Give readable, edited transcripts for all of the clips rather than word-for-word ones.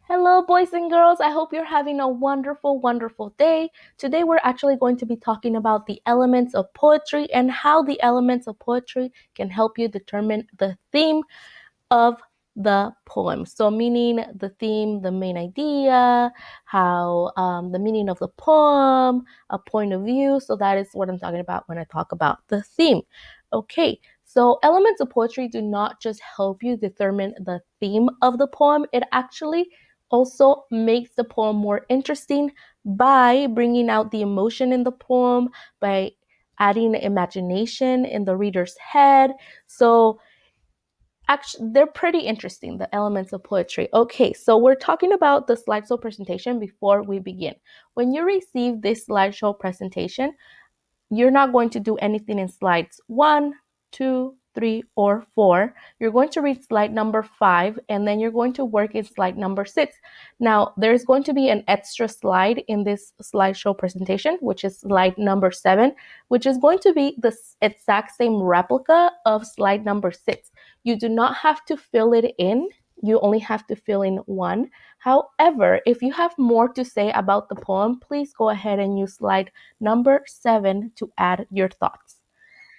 Hello, boys and girls. I hope you're having a wonderful, wonderful day. Today, we're actually going to be talking about the elements of poetry and how the elements of poetry can help you determine the theme of the poem. So, meaning the theme, the main idea, how the meaning of the poem, a point of view. So, that is what I'm talking about when I talk about the theme. Okay, so elements of poetry do not just help you determine the theme of the poem, it actually also makes the poem more interesting by bringing out the emotion in the poem, by adding imagination in the reader's head. So actually, they're pretty interesting, the elements of poetry. Okay, so we're talking about the slideshow presentation before we begin. When you receive this slideshow presentation, you're not going to do anything in slides 1, 2, 3, or 4. You're going to read slide number 5, and then you're going to work in slide number 6. Now, there's going to be an extra slide in this slideshow presentation, which is slide number 7, which is going to be the exact same replica of slide number 6. You do not have to fill it in. You only have to fill in one. However, if you have more to say about the poem, please go ahead and use slide number 7 to add your thoughts.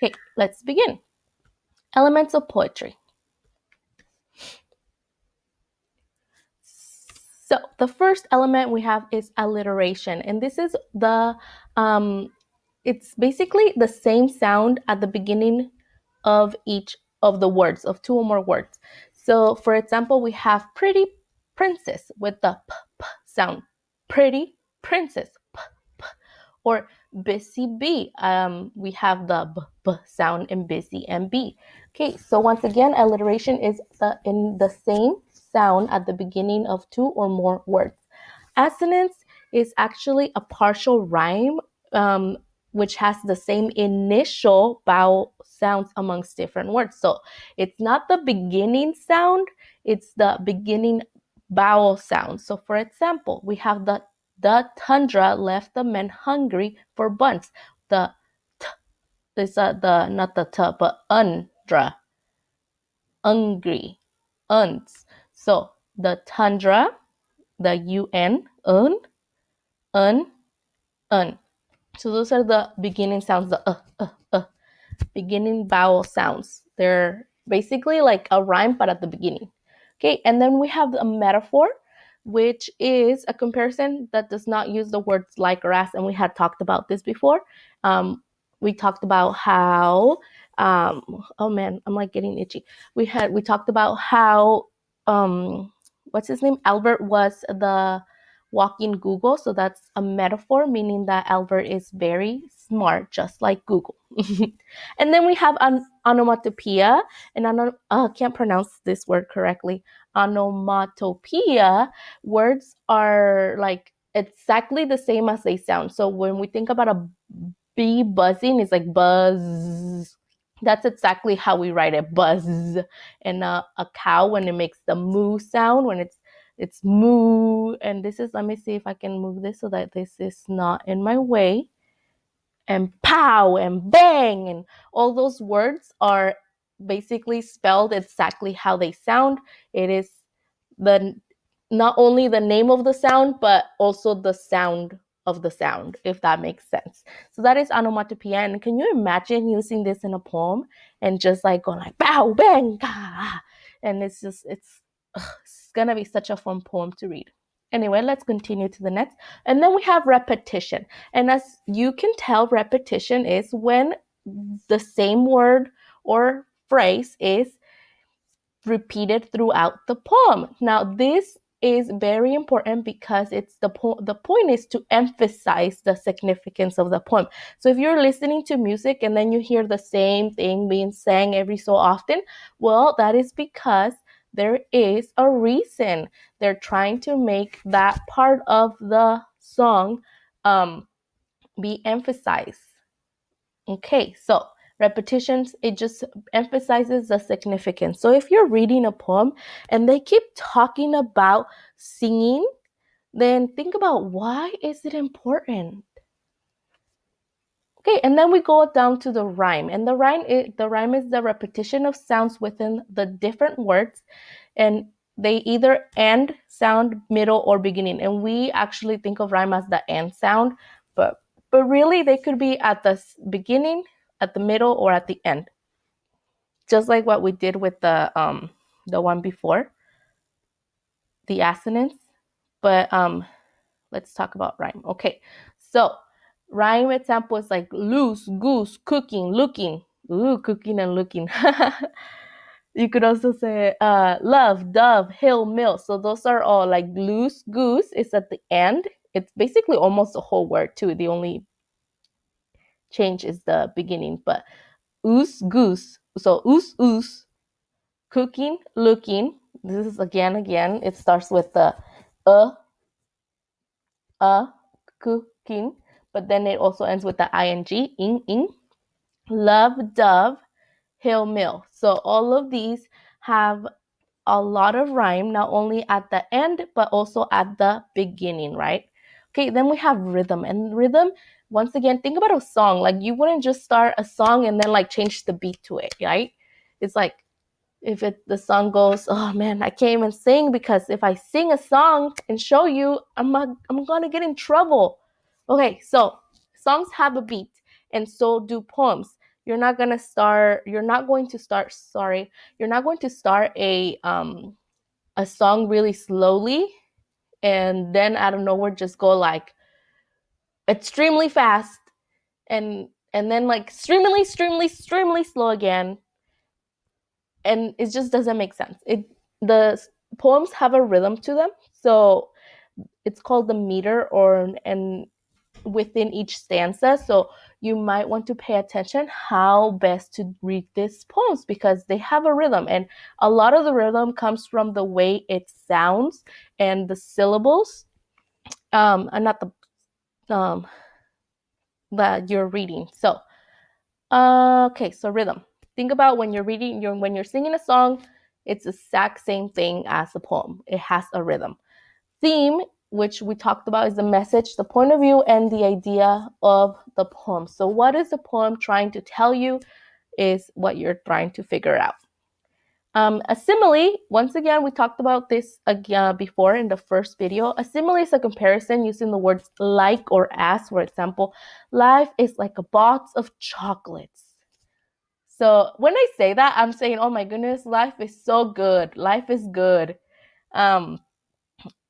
Okay, let's begin. Elements of poetry. So the first element we have is alliteration, and this is it's basically the same sound at the beginning of each of the words, of two or more words. So for example, we have pretty princess with the p sound. Pretty princess, p. Or busy bee, we have the b sound in busy and bee. Okay, so once again, alliteration is in the same sound at the beginning of two or more words. Assonance is actually a partial rhyme, which has the same initial vowel sounds amongst different words. So it's not the beginning sound, it's the beginning vowel sound. So for example, we have the tundra left the men hungry for buns. The t is the not the t, but undra, hungry, uns. So the tundra, the un, un. So those are the beginning sounds, the beginning vowel sounds. They're basically like a rhyme, but at the beginning. Okay, and then we have a metaphor, which is a comparison that does not use the words like or as, and we had talked about this before. We talked about how, oh man, I'm like getting itchy. We talked about how, what's his name? Albert was the walking Google. So that's a metaphor, meaning that Albert is very smart, just like Google. And then we have an onomatopoeia, and I can't pronounce this word correctly. Onomatopoeia words are like exactly the same as they sound. So when we think about a bee buzzing, it's like buzz. That's exactly how we write it, buzz. And a cow, when it makes the moo sound, when it's moo. And this is, let me see if I can move this so that this is not in my way. And pow and bang, and all those words are basically spelled exactly how they sound. It is not only the name of the sound, but also the sound of the sound, if that makes sense. So that is onomatopoeia. And can you imagine using this in a poem and just like going like pow bang, ah, and it's gonna be such a fun poem to read. Anyway, let's continue to the next. And then we have repetition. And as you can tell, repetition is when the same word or phrase is repeated throughout the poem. Now, this is very important because the point is to emphasize the significance of the poem. So if you're listening to music and then you hear the same thing being sang every so often, well, that is because there is a reason. They're trying to make that part of the song be emphasized. Okay, so repetitions, it just emphasizes the significance. So if you're reading a poem and they keep talking about singing, then think about, why is it important? Okay, and then we go down to the rhyme. And the rhyme is the repetition of sounds within the different words. And they either end sound, middle, or beginning. And we actually think of rhyme as the end sound, but really they could be at the beginning, at the middle, or at the end. Just like what we did with the one before, the assonance. But let's talk about rhyme. Okay, so rhyme example is like loose, goose, cooking, looking. Ooh, cooking and looking. You could also say love, dove, hill, mill. So those are all like loose, goose is at the end. It's basically almost the whole word too. The only change is the beginning. But oos, goose. So oos, cooking, looking. This is again. It starts with the uh, cooking, but then it also ends with the ing. Love, dove, hill, mill. So all of these have a lot of rhyme, not only at the end, but also at the beginning, right? Okay, then we have rhythm. And rhythm, once again, think about a song. Like you wouldn't just start a song and then like change the beat to it, right? It's like if the song goes, oh man, I can't even sing because if I sing a song and show you, I'm gonna get in trouble. Okay, so songs have a beat, and so do poems. You're not going to start a song really slowly and then out of nowhere just go like extremely fast and then like extremely slow again, and it just doesn't make sense. The poems have a rhythm to them, so it's called the meter or and within each stanza. So you might want to pay attention how best to read these poems because they have a rhythm, and a lot of the rhythm comes from the way it sounds and the syllables, and not the that you're reading. So okay, so rhythm. Think about when you're reading, when you're singing a song, it's the exact same thing as a poem. It has a rhythm. Theme, which we talked about, is the message, the point of view, and the idea of the poem. So what is the poem trying to tell you is what you're trying to figure out. A simile, once again, we talked about this before in the first video. A simile is a comparison using the words like or as. For example, life is like a box of chocolates. So when I say that, I'm saying, oh my goodness, life is so good. Life is good.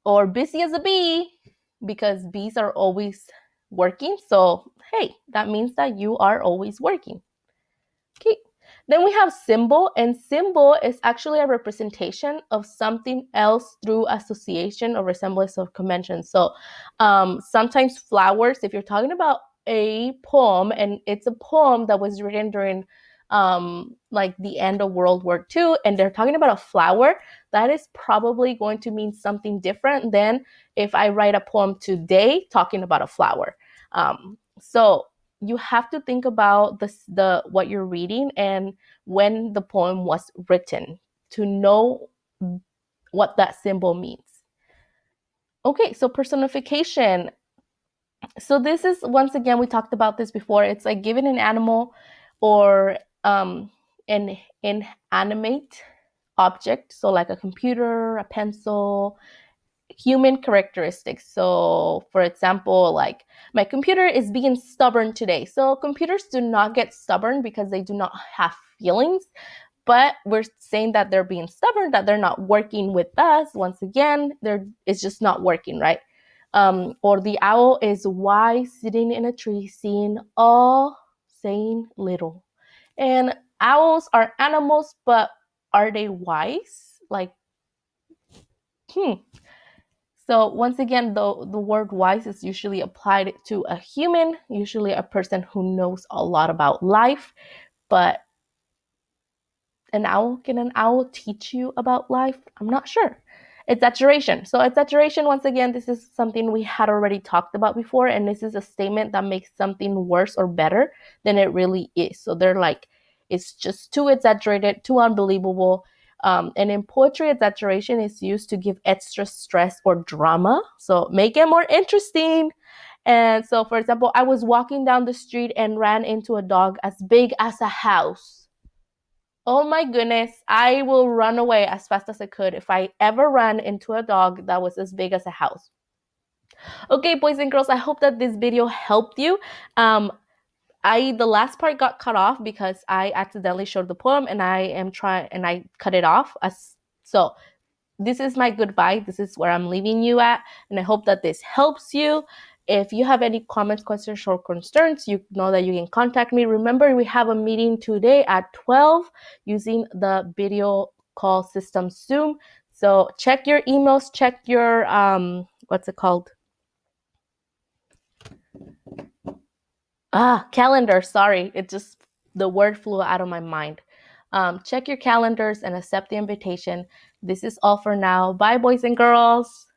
Or busy as a bee, because bees are always working. So, hey, that means that you are always working. Okay. Then we have symbol, and symbol is actually a representation of something else through association or resemblance of convention. So sometimes flowers, if you're talking about a poem and it's a poem that was written during like the end of World War II, and they're talking about a flower, that is probably going to mean something different than if I write a poem today talking about a flower. So you have to think about the what you're reading and when the poem was written to know what that symbol means. Okay, so personification. So this is, once again, we talked about this before. It's like giving an animal or an inanimate object, so like a computer, a pencil, human characteristics. So for example, like my computer is being stubborn today. So computers do not get stubborn because they do not have feelings, but we're saying that they're being stubborn, that they're not working with us. Once again, it's just not working, right? Or the owl is wise, sitting in a tree, seeing all, saying little. And owls are animals, but are they wise? Like, So once again, the word wise is usually applied to a human, usually a person who knows a lot about life. But can an owl teach you about life? I'm not sure. Exaggeration. So exaggeration, once again, this is something we had already talked about before, and this is a statement that makes something worse or better than it really is. So they're like, it's just too exaggerated, too unbelievable. And in poetry, exaggeration is used to give extra stress or drama. So make it more interesting. And so, for example, I was walking down the street and ran into a dog as big as a house. Oh my goodness, I will run away as fast as I could if I ever ran into a dog that was as big as a house. Okay, boys and girls, I hope that this video helped you. The last part got cut off because I accidentally showed the poem and I cut it off. So this is my goodbye. This is where I'm leaving you at, and I hope that this helps you. If you have any comments, questions, or concerns, you know that you can contact me. Remember, we have a meeting today at 12 using the video call system Zoom. So check your emails, check your what's it called? Calendar. Sorry, the word flew out of my mind. Check your calendars and accept the invitation. This is all for now. Bye, boys and girls.